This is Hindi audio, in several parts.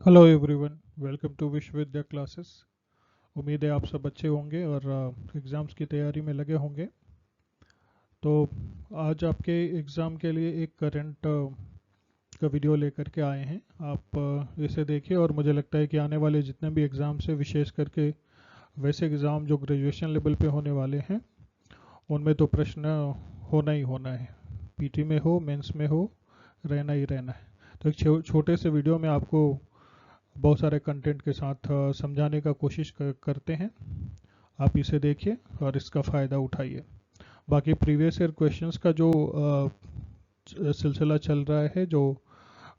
Hello everyone, welcome to Vishwavidya classes. उम्मीद है आप सब अच्छे होंगे और एग्ज़ाम्स की तैयारी में लगे होंगे। तो आज आपके एग्ज़ाम के लिए एक करंट का वीडियो लेकर के आए हैं। आप इसे देखिए और मुझे लगता है कि आने वाले जितने भी एग्ज़ाम्स हैं, विशेष करके वैसे एग्ज़ाम जो ग्रेजुएशन लेवल पे होने वाले हैं, उनमें तो प्रश्न होना ही होना है। पीटी में हो, मेंस में हो, रहना ही रहना है। तो एक छोटे से वीडियो में आपको बहुत सारे कंटेंट के साथ समझाने का कोशिश करते हैं। आप इसे देखिए और इसका फ़ायदा उठाइए। बाकी प्रीवियस ईयर क्वेश्चंस का जो सिलसिला चल रहा है, जो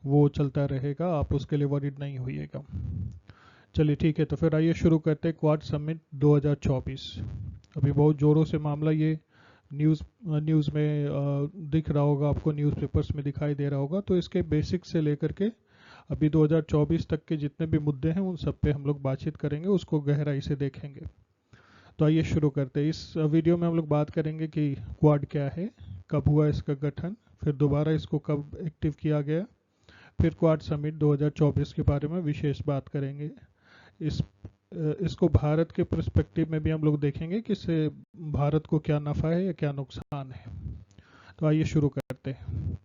वो चलता रहेगा, आप उसके लिए वरीड नहीं होइएगा। चलिए ठीक है, तो फिर आइए शुरू करते हैं। क्वाड समिट 2024 अभी बहुत ज़ोरों से मामला ये न्यूज़ में दिख रहा होगा आपको, न्यूज़पेपर्स में दिखाई दे रहा होगा। तो इसके बेसिक से लेकर के अभी 2024 तक के जितने भी मुद्दे हैं, उन सब पे हम लोग बातचीत करेंगे, उसको गहराई से देखेंगे। तो आइए शुरू करते हैं। इस वीडियो में हम लोग बात करेंगे कि क्वाड क्या है, कब हुआ इसका गठन, फिर दोबारा इसको कब एक्टिव किया गया, फिर क्वाड समिट 2024 के बारे में विशेष बात करेंगे। इस इसको भारत के पर्सपेक्टिव में भी हम लोग देखेंगे कि इससे भारत को क्या नफ़ा है या क्या नुकसान है। तो आइए शुरू करते हैं।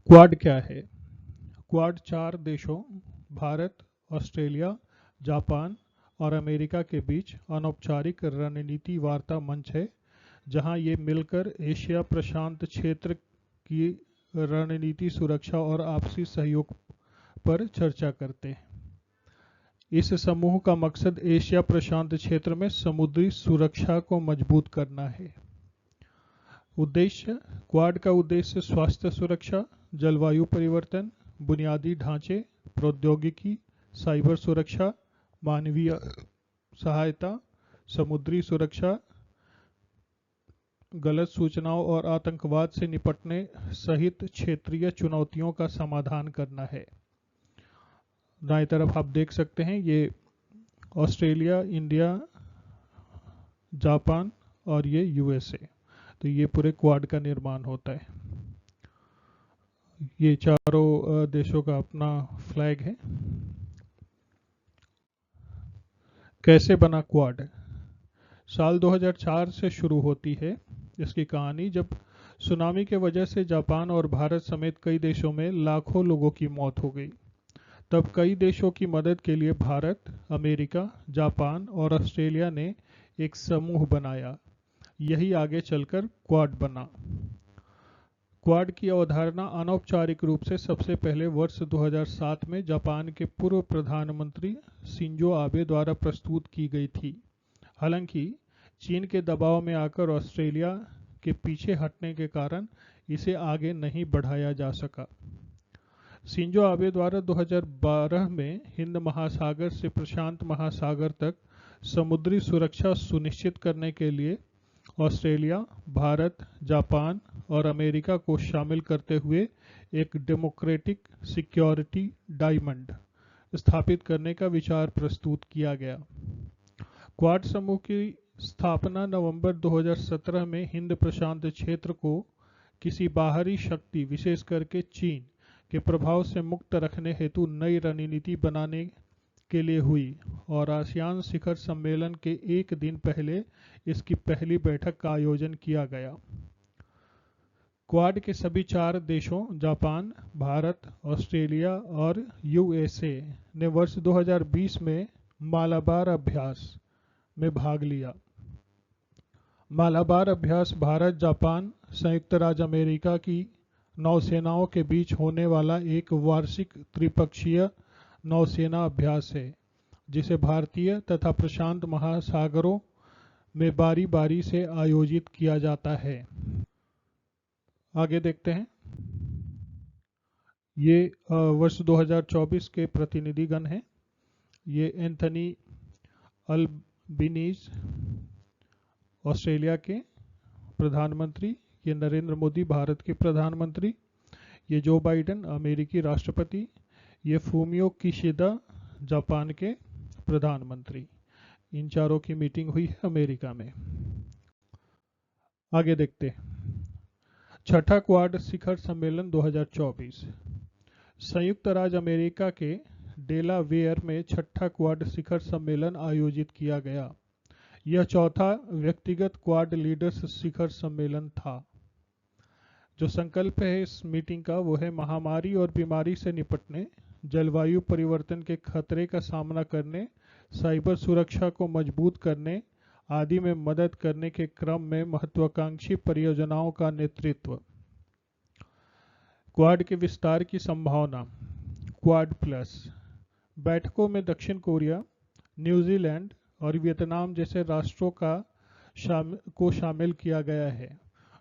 क्वाड क्या है? क्वाड 4 देशों भारत, ऑस्ट्रेलिया, जापान और अमेरिका के बीच अनौपचारिक रणनीति वार्ता मंच है, जहां ये मिलकर एशिया प्रशांत क्षेत्र की रणनीति, सुरक्षा और आपसी सहयोग पर चर्चा करते हैं। इस समूह का मकसद एशिया प्रशांत क्षेत्र में समुद्री सुरक्षा को मजबूत करना है। उद्देश्य: क्वाड का उद्देश्य स्वास्थ्य सुरक्षा, जलवायु परिवर्तन, बुनियादी ढांचे, प्रौद्योगिकी, साइबर सुरक्षा, मानवीय सहायता, समुद्री सुरक्षा, गलत सूचनाओं और आतंकवाद से निपटने सहित क्षेत्रीय चुनौतियों का समाधान करना है। दाएं तरफ आप देख सकते हैं, ये ऑस्ट्रेलिया, इंडिया, जापान और ये यूएसए। तो ये पूरे क्वाड का निर्माण होता है। ये चारों देशों का अपना फ्लैग है। कैसे बना क्वाड? साल 2004 से शुरू होती है इसकी कहानी, जब सुनामी के वजह से जापान और भारत समेत कई देशों में लाखों लोगों की मौत हो गई। तब कई देशों की मदद के लिए भारत, अमेरिका, जापान और ऑस्ट्रेलिया ने एक समूह बनाया। यही आगे चलकर क्वाड बना। क्वाड की अवधारणा अनौपचारिक रूप से सबसे पहले वर्ष 2007 में जापान के पूर्व प्रधानमंत्री शिंजो आबे द्वारा प्रस्तुत की गई थी। हालांकि चीन के दबाव में आकर ऑस्ट्रेलिया के पीछे हटने के कारण इसे आगे नहीं बढ़ाया जा सका। शिंजो आबे द्वारा 2012 में हिंद महासागर से प्रशांत महासागर तक समुद्री सुरक्षा सुनिश्चित करने के लिए ऑस्ट्रेलिया, भारत, जापान और अमेरिका को शामिल करते हुए एक डेमोक्रेटिक सिक्योरिटी डायमंड स्थापित करने का विचार प्रस्तुत किया गया। क्वाड समूह की स्थापना नवंबर 2017 में हिंद प्रशांत क्षेत्र को किसी बाहरी शक्ति, विशेष करके चीन के प्रभाव से मुक्त रखने हेतु नई रणनीति बनाने के लिए हुई और आसियान शिखर सम्मेलन के एक दिन पहले इसकी पहली बैठक का आयोजन किया गया। क्वाड के सभी 4 देशों जापान, भारत, ऑस्ट्रेलिया और यूएसए ने वर्ष 2020 में मालाबार अभ्यास में भाग लिया। मालाबार अभ्यास भारत, जापान, संयुक्त राज्य अमेरिका की नौसेनाओं के बीच होने वाला एक वार्षिक त्रिपक्षीय नौसेना अभ्यास है, जिसे भारतीय तथा प्रशांत महासागरों में बारी बारी से आयोजित किया जाता है। आगे देखते हैं। ये वर्ष 2024 के प्रतिनिधिगण हैं। ये एंथनी अल्बनीज ऑस्ट्रेलिया के प्रधानमंत्री, ये नरेंद्र मोदी भारत के प्रधानमंत्री, ये जो बाइडेन अमेरिकी राष्ट्रपति, ये फूमियो किशिदा जापान के प्रधानमंत्री। इन चारों की मीटिंग हुई है अमेरिका में। आगे देखते हैं। छठा क्वाड शिखर सम्मेलन 2024। संयुक्त राज्य अमेरिका के डेलावेयर में छठा क्वाड शिखर सम्मेलन आयोजित किया गया। यह चौथा व्यक्तिगत क्वाड लीडर्स शिखर सम्मेलन था। जो संकल्प है इस मीटिंग का वो है महामारी और बीमारी से निपटने, जलवायु परिवर्तन के खतरे का सामना करने, साइबर सुरक्षा को मजबूत करने आदि में मदद करने के क्रम में महत्वाकांक्षी परियोजनाओं का नेतृत्व। क्वाड के विस्तार की संभावना। क्वाड प्लस बैठकों में दक्षिण कोरिया, न्यूजीलैंड और वियतनाम जैसे राष्ट्रों को शामिल किया गया है,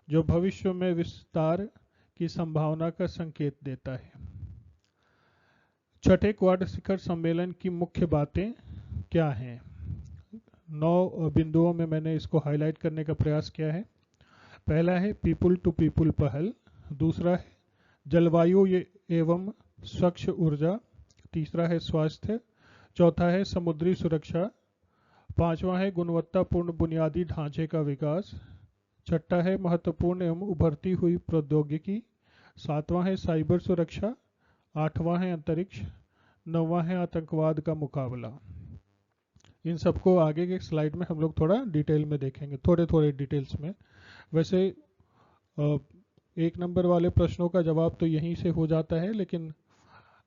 जो भविष्य में विस्तार की संभावना का संकेत देता है। छठे क्वाड शिखर सम्मेलन की मुख्य बातें क्या हैं? 9 बिंदुओं में मैंने इसको हाईलाइट करने का प्रयास किया है। पहला है पीपुल टू पीपुल पहल, दूसरा है जलवायु एवं स्वच्छ ऊर्जा, तीसरा है स्वास्थ्य, चौथा है समुद्री सुरक्षा, पांचवा है गुणवत्तापूर्ण बुनियादी ढांचे का विकास, छठा है महत्वपूर्ण एवं उभरती हुई प्रौद्योगिकी, सातवां है साइबर सुरक्षा, आठवां है अंतरिक्ष, नौवां है आतंकवाद का मुकाबला। इन सबको आगे के स्लाइड में हम लोग थोड़ा डिटेल में देखेंगे, थोड़े डिटेल्स में। वैसे 1 नंबर वाले प्रश्नों का जवाब तो यहीं से हो जाता है, लेकिन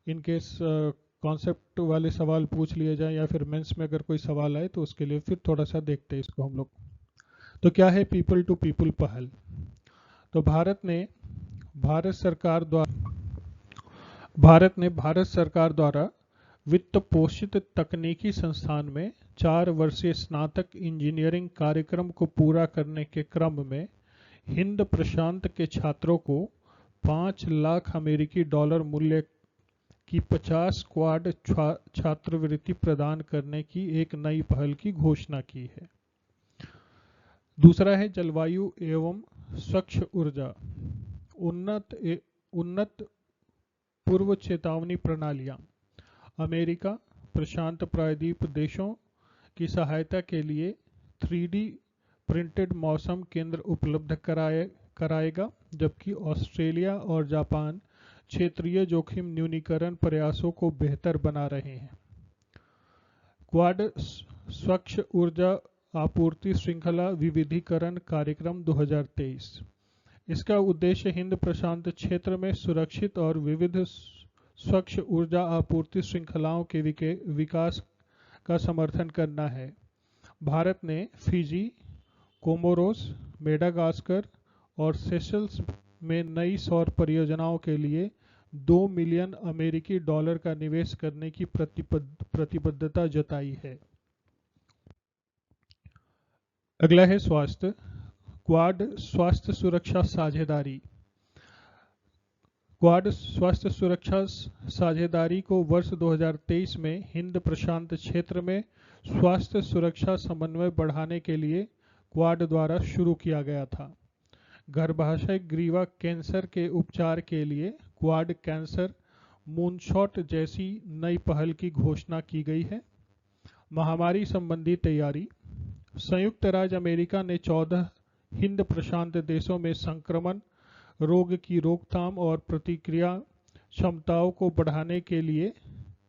इन केस कॉन्सेप्ट वाले सवाल पूछ लिए जाए या फिर मेंस में अगर कोई सवाल आए तो उसके लिए फिर थोड़ा सा देखते हैं इसको हम लोग। तो क्या है पीपल टू पीपल पहल? तो भारत ने भारत सरकार द्वारा वित्त पोषित तकनीकी संस्थान में 4 वर्षीय स्नातक इंजीनियरिंग कार्यक्रम को पूरा करने के क्रम में हिंद प्रशांत के छात्रों को 5 लाख अमेरिकी डॉलर मूल्य की 50 क्वाड छात्रवृत्ति प्रदान करने की एक नई पहल की घोषणा की है। दूसरा है जलवायु एवं स्वच्छ ऊर्जा, उन्नत पूर्व चेतावनी प्रणालियां। अमेरिका प्रशांत प्रायद्वीप देशों की सहायता के लिए 3D प्रिंटेड मौसम केंद्र उपलब्ध कराएगा, जबकि ऑस्ट्रेलिया और जापान क्षेत्रीय जोखिम न्यूनीकरण प्रयासों को बेहतर बना रहे हैं। क्वाड स्वच्छ ऊर्जा आपूर्ति श्रृंखला विविधीकरण कार्यक्रम 2023। इसका उद्देश्य हिंद प्रशांत क्षेत्र में सुरक्षित और विविध स्वच्छ ऊर्जा आपूर्ति श्रृंखलाओं के विकास का समर्थन करना है। भारत ने फिजी, कोमोरोस, मेडागास्कर और सेशल्स में नई सौर परियोजनाओं के लिए 2 मिलियन अमेरिकी डॉलर का निवेश करने की प्रतिबद्धता जताई है। अगला है स्वास्थ्य। क्वाड स्वास्थ्य सुरक्षा साझेदारी। क्वाड स्वास्थ्य सुरक्षा साझेदारी को वर्ष 2023 में हिंद प्रशांत क्षेत्र में स्वास्थ्य सुरक्षा समन्वय बढ़ाने के लिए क्वाड द्वारा शुरू किया गया था। गर्भाशय ग्रीवा कैंसर के उपचार के लिए क्वाड कैंसर मूनशॉट जैसी नई पहल की घोषणा की गई है। महामारी संबंधी तैयारी। संयुक्त राज्य अमेरिका ने 14 हिंद प्रशांत देशों में संक्रमण, रोग की रोकथाम और प्रतिक्रिया क्षमताओं को बढ़ाने के लिए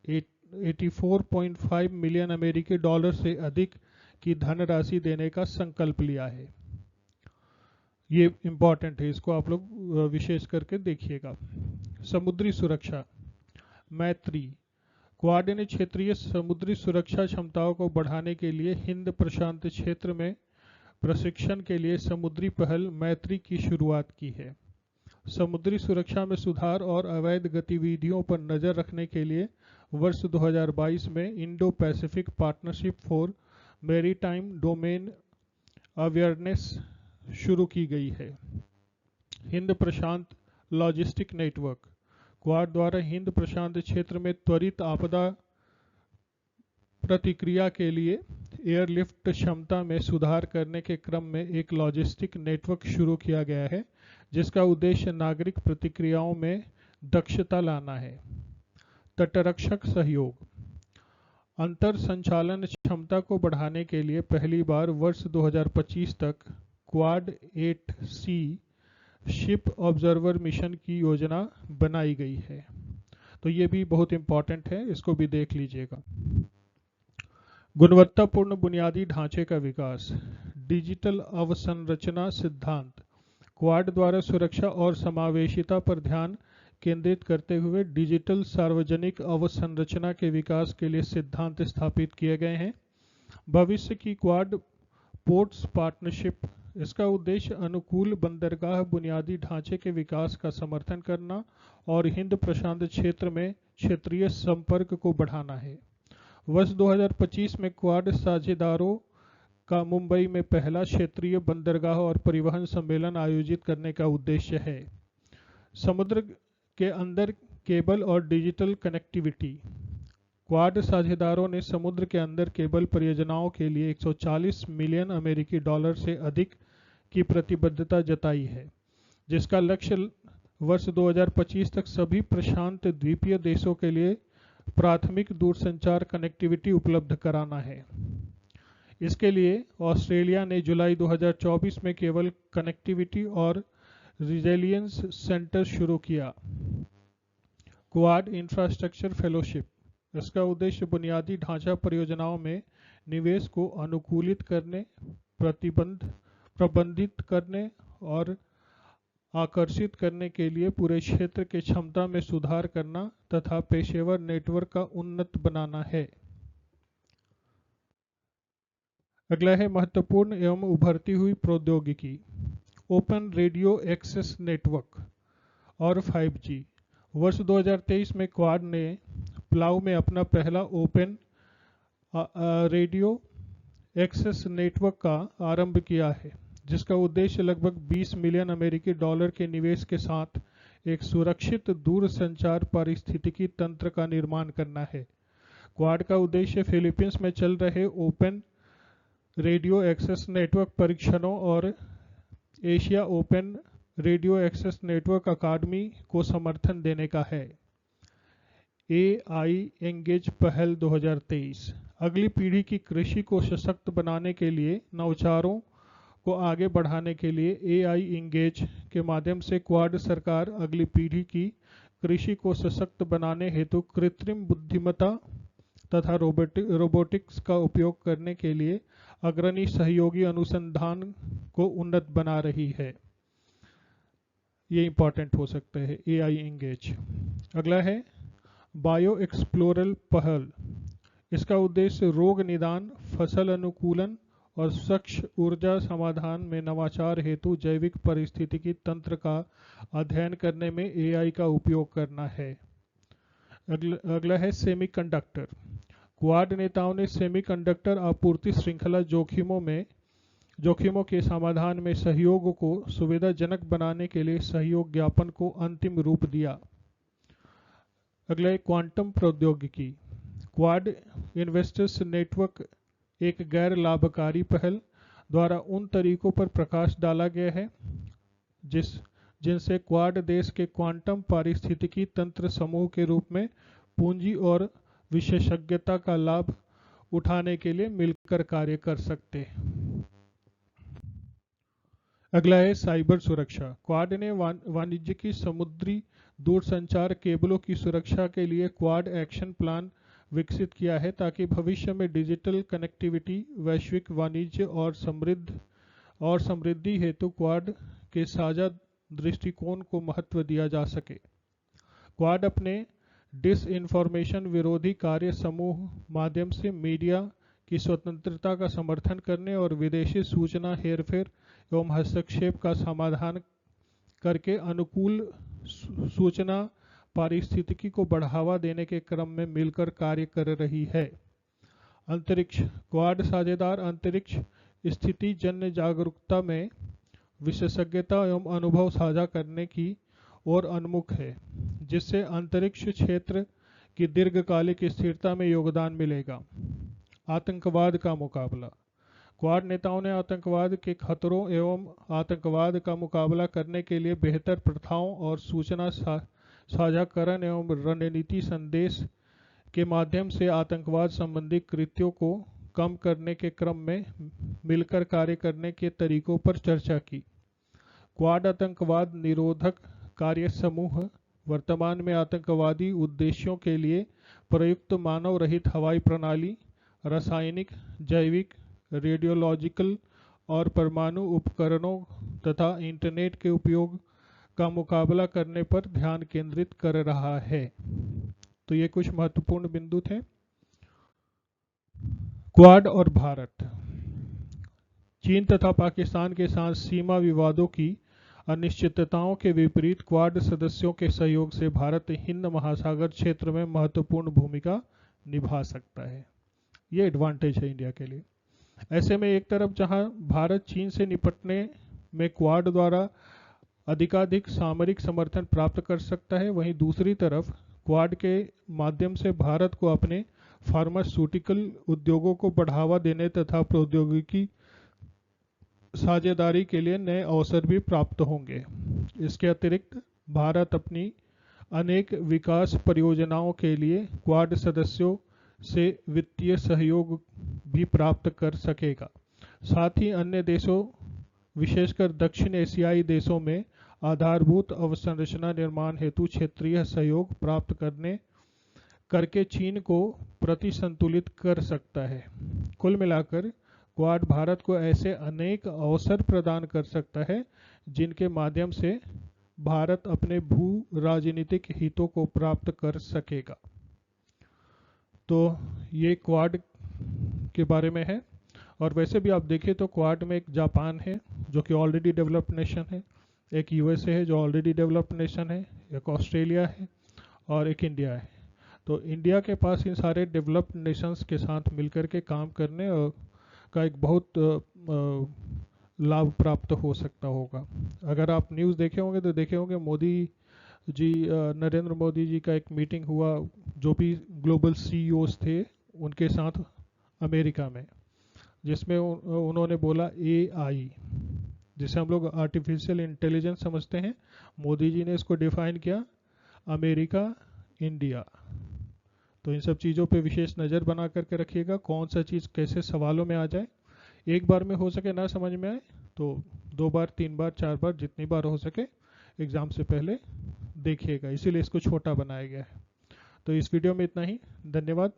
84.5 मिलियन अमेरिकी डॉलर से अधिक की धनराशि देने का संकल्प लिया है। ये इम्पॉर्टेंट है, इसको आप लोग विशेष करके देखिएगा। समुद्री सुरक्षा। मैत्री। क्वाड ने क्षेत्रीय समुद्री सुरक्षा क्षमताओं को बढ़ाने के लिए हिंद प्रशांत क्षेत्र में प्रशिक्षण के लिए समुद्री पहल मैत्री की शुरुआत की है। समुद्री सुरक्षा में सुधार और अवैध गतिविधियों पर नजर रखने के लिए वर्ष 2022 में Indo Pacific partnership for maritime domain awareness शुरू की गई है। हिंद प्रशांत लॉजिस्टिक नेटवर्क। क्वाड द्वारा हिंद प्रशांत क्षेत्र में त्वरित आपदा प्रतिक्रिया के लिए एयरलिफ्ट क्षमता में सुधार करने के क्रम में एक लॉजिस्टिक नेटवर्क शुरू किया गया है, जिसका उद्देश्य नागरिक प्रतिक्रियाओं में दक्षता लाना है। तटरक्षक सहयोग। अंतर संचालन क्षमता को बढ़ाने के लिए पहली बार वर्ष 2025 तक quad 8C ship observer mission की योजना बनाई गई है। तो ये भी बहुत इंपॉर्टेंट है, इसको भी देख लीजिएगा। गुणवत्तापूर्ण बुनियादी ढांचे का विकास, डिजिटल अवसंरचना सिद्धांत। क्वाड द्वारा सुरक्षा और समावेशिता पर ध्यान केंद्रित करते हुए डिजिटल सार्वजनिक अवसंरचना के विकास के लिए सिद्धांत स्थापित किए गए हैं। भविष्य की क्वाड पोर्ट्स पार्टनरशिप, इसका उद्देश्य अनुकूल बंदरगाह बुनियादी ढांचे के विकास का समर्थन करना और हिंद प्रशांत क्षेत्र में क्षेत्रीय संपर्क को बढ़ाना है। वर्ष 2025 में क्वाड साझेदारों का मुंबई में पहला क्षेत्रीय बंदरगाह और परिवहन सम्मेलन आयोजित करने का उद्देश्य है। समुद्र के अंदर केबल और डिजिटल कनेक्टिविटी, क्वाड साझेदारों ने समुद्र के अंदर केबल परियोजनाओं के लिए 140 मिलियन अमेरिकी डॉलर से अधिक की प्रतिबद्धता जताई है, जिसका लक्ष्य वर्ष 2025 तक सभी प्रशांत द्वीपीय देशों के लिए प्राथमिक दूरसंचार कनेक्टिविटी उपलब्ध कराना है। इसके लिए ऑस्ट्रेलिया ने जुलाई 2024 में केबल कनेक्टिविटी और रिजिलियंस सेंटर शुरू किया। क्वाड इंफ्रास्ट्रक्चर फेलोशिप, इसका उद्देश्य बुनियादी ढांचा परियोजनाओं में निवेश को अनुकूलित करने, प्रबंधित करने और आकर्षित करने के लिए पूरे क्षेत्र के क्षमता में सुधार करना तथा पेशेवर नेटवर्क का उन्नत बनाना है। अगला है महत्वपूर्ण एवं उभरती हुई प्रौद्योगिकी, ओपन रेडियो एक्सेस नेटवर्क और 5G। वर्ष 2023 में क्वाड ने प्लाऊ में अपना पहला ओपन रेडियो एक्सेस नेटवर्क का आरंभ किया है, जिसका उद्देश्य लगभग 20 मिलियन अमेरिकी डॉलर के निवेश के साथ एक सुरक्षित दूरसंचार पारिस्थितिकी तंत्र का निर्माण करना है। क्वाड का उद्देश्य फिलीपींस में चल रहे ओपन रेडियो एक्सेस नेटवर्क परीक्षणों और Asia open radio access network अकादमी को समर्थन देने का है। AI एंगेज पहल 2023, अगली पीढ़ी की कृषि को सशक्त बनाने के लिए नवाचारों को आगे बढ़ाने के लिए AI एंगेज के माध्यम से क्वाड सरकार अगली पीढ़ी की कृषि को सशक्त बनाने हेतु कृत्रिम बुद्धिमत्ता तथा रोबोटिक्स का उपयोग करने के लिए अग्रणी सहयोगी अनुसंधान को उन्नत बना रही है। ये इंपॉर्टेंट हो सकता है AI एंगेज। अगला है बायो एक्सप्लोरल पहल, इसका उद्देश्य रोग निदान, फसल अनुकूलन और स्वच्छ ऊर्जा समाधान में नवाचार हेतु जैविक पारिस्थितिकी तंत्र का अध्ययन करने में AI का उपयोग करना है। अगला है सेमीकंडक्टर, क्वाड नेताओं ने सेमीकंडक्टर आपूर्ति श्रृंखला जोखिमों के समाधान में सहयोग को सुविधाजनक बनाने के लिए सहयोग ज्ञापन को अंतिम रूप दिया। अगला है क्वांटम प्रौद्योगिकी, क्वाड इन्वेस्टर्स नेटवर्क एक गैर लाभकारी पहल द्वारा उन तरीकों पर प्रकाश डाला गया है जिनसे क्वाड देश के क्वांटम पारिस्थितिकी तंत्र समूह के रूप में पूंजी और विशेषज्ञता का लाभ उठाने के लिए मिलकर कार्य कर सकते हैं। अगला है साइबर सुरक्षा, क्वाड ने वाणिज्यिक समुद्री दूरसंचार केबलों की सुरक्षा के लिए क्वाड एक्शन प्लान विकसित किया है ताकि भविष्य में डिजिटल कनेक्टिविटी, वैश्विक वाणिज्य और समृद्धि हेतु क्वाड के साझा दृष्टिकोण को महत्व दिया जा सके। क्वाड अपने डिसइंफॉर्मेशन विरोधी कार्य समूह माध्यम से मीडिया की स्वतंत्रता का समर्थन करने और विदेशी सूचना हेरफेर एवं हस्तक्षेप का समाधान करके अनुकूल सूचना पारिस्थितिकी को बढ़ावा देने के क्रम में मिलकर कार्य कर रही है। अंतरिक्ष, क्वाड साझेदार अंतरिक्ष स्थिति जन्य जागरूकता में विशेषज्ञता एवं अनुभव साझा करने की ओर उन्मुख है, जिससे अंतरिक्ष क्षेत्र की दीर्घकालिक स्थिरता में योगदान मिलेगा। आतंकवाद का मुकाबला, क्वाड नेताओं ने आतंकवाद के खतरों एवं आतंकवाद का मुकाबला करने के लिए बेहतर प्रथाओं और सूचना साझाकरण एवं रणनीति संदेश के माध्यम से आतंकवाद संबंधी कृत्यों को कम करने के क्रम में मिलकर कार्य करने के तरीकों पर चर्चा की। क्वाड आतंकवाद निरोधक कार्य समूह वर्तमान में आतंकवादी उद्देश्यों के लिए प्रयुक्त मानव रहित हवाई प्रणाली, रासायनिक, जैविक, रेडियोलॉजिकल और परमाणु उपकरणों तथा इंटरनेट के उपयोग का मुकाबला करने पर ध्यान केंद्रित कर रहा है। तो ये कुछ महत्वपूर्ण बिंदु थे। क्वाड और भारत। चीन तथा पाकिस्तान के साथ सीमा विवादों की अनिश्चितताओं के विपरीत क्वाड सदस्यों के सहयोग से भारत हिंद महासागर क्षेत्र में महत्वपूर्ण भूमिका निभा सकता है। ये एडवांटेज है इंडिया के लिए। ऐसे में एक तरफ जहां भारत चीन से निपटने में क्वाड द्वारा अधिकाधिक सामरिक समर्थन प्राप्त कर सकता है, वहीं दूसरी तरफ क्वाड के माध्यम से भारत को अपने फार्मास्यूटिकल उद्योगों को बढ़ावा देने तथा प्रौद्योगिकी साझेदारी के लिए नए अवसर भी प्राप्त होंगे। इसके अतिरिक्त भारत अपनी अनेक विकास परियोजनाओं के लिए क्वाड सदस्यों से वित्तीय सहयोग भी प्राप्त कर सकेगा। साथ ही अन्य देशों, विशेषकर दक्षिण एशियाई देशों में आधारभूत अवसंरचना निर्माण हेतु क्षेत्रीय सहयोग प्राप्त करके चीन को प्रतिसंतुलित कर सकता है। कुल मिलाकर क्वाड भारत को ऐसे अनेक अवसर प्रदान कर सकता है जिनके माध्यम से भारत अपने भू राजनीतिक हितों को प्राप्त कर सकेगा। तो ये क्वाड के बारे में है। और वैसे भी आप देखें तो क्वाड में एक जापान है जो कि ऑलरेडी डेवलप्ड नेशन है, एक यूएसए है जो ऑलरेडी डेवलप्ड नेशन है, एक ऑस्ट्रेलिया है और एक इंडिया है। तो इंडिया के पास इन सारे डेवलप्ड नेशंस के साथ मिलकर के काम करने का एक बहुत लाभ प्राप्त हो सकता होगा। अगर आप न्यूज़ देखे होंगे तो देखे होंगे मोदी जी, नरेंद्र मोदी जी का एक मीटिंग हुआ जो भी ग्लोबल सीईओज थे उनके साथ अमेरिका में, जिसमें उन्होंने बोला एआई, जिसे हम लोग आर्टिफिशियल इंटेलिजेंस समझते हैं। मोदी जी ने इसको डिफाइन किया अमेरिका, इंडिया। तो इन सब चीज़ों पे विशेष नज़र बना करके रखिएगा, कौन सा चीज़ कैसे सवालों में आ जाए। एक बार में हो सके ना समझ में आए तो 2 बार, 3 बार, 4 बार, जितनी बार हो सके एग्ज़ाम से पहले देखिएगा, इसीलिए इसको छोटा बनाया गया है। तो इस वीडियो में इतना ही। धन्यवाद।